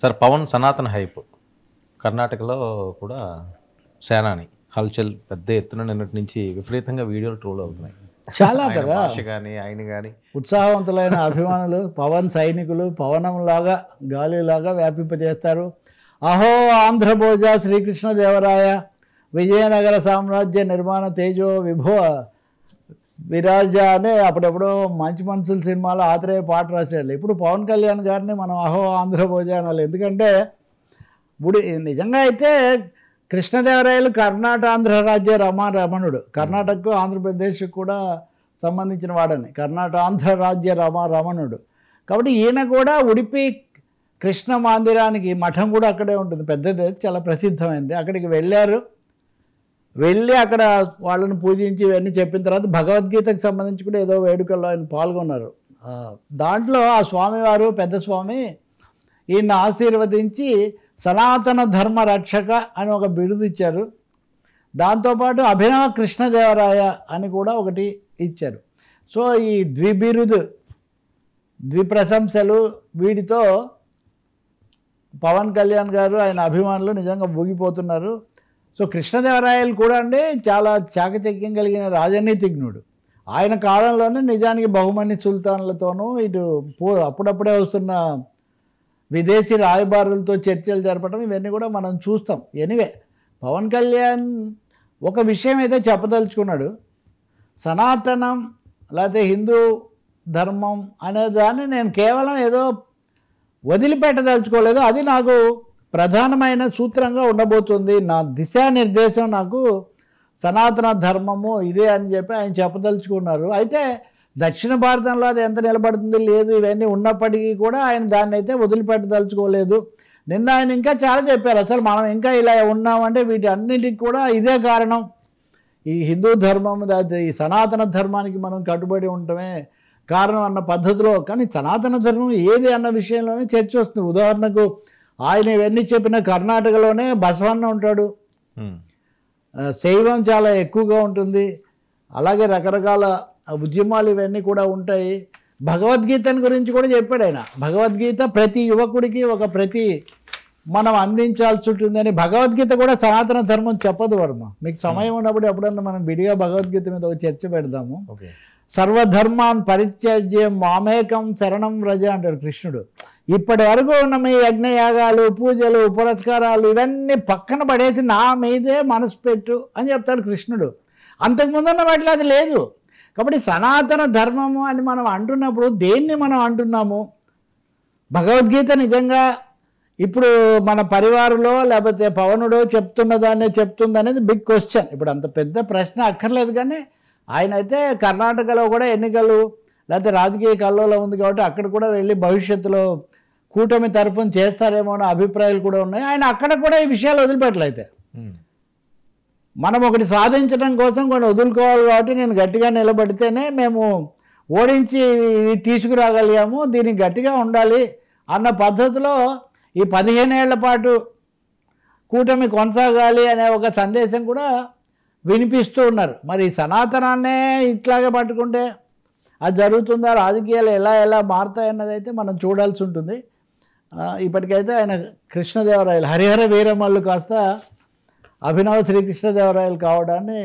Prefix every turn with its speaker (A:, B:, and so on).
A: Sir Pawan సనాతన hype కర్ణాటకలో కూడా సేనాని హల్చల్ పెద్ద ఎత్తున నిన్నటి నుంచి విపరీతంగా వీడియోలు ట్రోల్ అవుతున్నాయి.
B: చాలా
A: ఆయన
B: కదా
A: భాష కానీ ఆయన కానీ
B: ఉత్సాహవంతులైన అభిమానులు పవన్ సైనికులు పవనంలాగా గాలిలాగా వ్యాపింపజేస్తారు. అహో ఆంధ్రభోజ శ్రీకృష్ణదేవరాయ విజయనగర సామ్రాజ్య నిర్మాణ తేజో విభో విరాజ అనే అప్పుడెప్పుడో మంచి మనుషుల సినిమాలో ఆత్రేయ పాట రాశాడు. ఇప్పుడు పవన్ కళ్యాణ్ గారిని మనం అహో ఆంధ్రభోజ అనాలి. ఎందుకంటే ఇప్పుడు నిజంగా అయితే కృష్ణదేవరాయలు కర్ణాటాంధ్ర రాజ్య రమణుడు. కర్ణాటకకు ఆంధ్రప్రదేశ్కు కూడా సంబంధించిన వాడని కర్ణాటాంధ్ర రాజ్య రమణుడు. కాబట్టి ఈయన కూడా ఉడిపి కృష్ణ మందిరానికి మఠం కూడా అక్కడే ఉంటుంది, పెద్దది, చాలా ప్రసిద్ధమైంది. అక్కడికి వెళ్ళి అక్కడ వాళ్ళని పూజించి ఇవన్నీ చెప్పిన తర్వాత భగవద్గీతకు సంబంధించి కూడా ఏదో వేడుకల్లో ఆయన పాల్గొన్నారు. దాంట్లో ఆ స్వామివారు పెద్ద స్వామి ఈయన ఆశీర్వదించి సనాతన ధర్మ రక్షక అని ఒక బిరుదు ఇచ్చారు. దాంతోపాటు అభినవ కృష్ణదేవరాయ అని కూడా ఒకటి ఇచ్చారు. సో ఈ ద్విప్రశంసలు వీటితో పవన్ కళ్యాణ్ గారు ఆయన అభిమానులు నిజంగా ఊగిపోతున్నారు. సో కృష్ణదేవరాయలు కూడా అండి చాలా చాకచక్యం కలిగిన రాజనీతిజ్ఞుడు. ఆయన కాలంలోనే నిజానికి బహుమని సుల్తాన్లతోనూ ఇటు అప్పుడప్పుడే వస్తున్న విదేశీ రాయబారులతో చర్చలు జరపడం ఇవన్నీ కూడా మనం చూస్తాం. ఎనివే పవన్ కళ్యాణ్ ఒక విషయం అయితే చెప్పదలుచుకున్నాడు. సనాతనం లేకపోతే హిందూ ధర్మం అనేదాన్ని నేను కేవలం ఏదో వదిలిపెట్టదలుచుకోలేదు, అది నాకు ప్రధానమైన సూత్రంగా ఉండబోతుంది, నా దిశానిర్దేశం నాకు సనాతన ధర్మము ఇదే అని చెప్పి ఆయన చెప్పదలుచుకున్నారు. అయితే దక్షిణ భారతంలో అది ఎంత నిలబడుతుంది లేదు ఇవన్నీ ఉన్నప్పటికీ కూడా ఆయన దాన్ని అయితే వదిలిపెట్టదలుచుకోలేదు. నిన్న ఆయన ఇంకా చాలా చెప్పారు. అసలు మనం ఇంకా ఇలా ఉన్నామంటే వీటి అన్నిటికి కూడా ఇదే కారణం, ఈ హిందూ ధర్మం ఈ సనాతన ధర్మానికి మనం కట్టుబడి ఉండటమే కారణం అన్న పద్ధతిలో. కానీ సనాతన ధర్మం ఏది అన్న విషయంలోనే చర్చ వస్తుంది. ఉదాహరణకు ఆయన ఇవన్నీ చెప్పిన కర్ణాటకలోనే బసవన్న ఉంటాడు, శైవం చాలా ఎక్కువగా ఉంటుంది, అలాగే రకరకాల ఉద్యమాలు ఇవన్నీ కూడా ఉంటాయి. భగవద్గీతని గురించి కూడా చెప్పాడు ఆయన. భగవద్గీత ప్రతి యువకుడికి మనం అందించాల్సి ఉంటుందని. భగవద్గీత కూడా సనాతన ధర్మం చెప్పదు వర్మ. మీకు సమయం ఉన్నప్పుడు ఎప్పుడన్నా మనం విడిగా భగవద్గీత మీద ఒక చర్చ పెడదాము. సర్వధర్మాన్ పరిత్యజ్య మామేకం శరణం వ్రజ అంటాడు కృష్ణుడు. ఇప్పటి వరకు ఉన్న మీ యజ్ఞయాగాలు పూజలు పురస్కారాలు ఇవన్నీ పక్కన పడేసి నా మీదే మనసు పెట్టు అని చెప్తాడు కృష్ణుడు. అంతకుముందున్న వాటిలో అది లేదు. కాబట్టి సనాతన ధర్మము అని మనం అంటున్నప్పుడు దేన్ని మనం అంటున్నాము? భగవద్గీత నిజంగా ఇప్పుడు మన పరివారంలో లేకపోతే పవనుడో చెప్తున్నదాన్నే చెప్తుందనేది బిగ్ క్వశ్చన్. ఇప్పుడు అంత పెద్ద ప్రశ్న అక్కర్లేదు. కానీ ఆయన అయితే కర్ణాటకలో కూడా ఎన్నికలు లేకపోతే రాజకీయ కల్లోలం ఉంది కాబట్టి అక్కడ కూడా వెళ్ళి భవిష్యత్తులో కూటమి తరఫున చేస్తారేమో అనే అభిప్రాయాలు కూడా ఉన్నాయి. ఆయన అక్కడ కూడా ఈ విషయాలు వదిలిపెట్టలైతే మనం ఒకటి సాధించడం కోసం కొన్ని వదులుకోవాలి కాబట్టి నేను గట్టిగా నిలబడితేనే మేము ఓడించి తీసుకురాగలిగాము, దీనికి గట్టిగా ఉండాలి అన్న పద్ధతిలో ఈ 15 ఏళ్ల పాటు కూటమి కొనసాగాలి అనే ఒక సందేశం కూడా వినిపిస్తూ ఉన్నారు. మరి సనాతనాన్నే ఇట్లాగే పట్టుకుంటే అది జరుగుతుందా, రాజకీయాలు ఎలా మారుతాయన్నది అయితే మనం చూడాల్సి ఉంటుంది. ఇప్పటికైతే ఆయన కృష్ణదేవరాయలు హరిహర వీరమల్లు కాస్త అభినవ శ్రీకృష్ణదేవరాయలు కావడాన్ని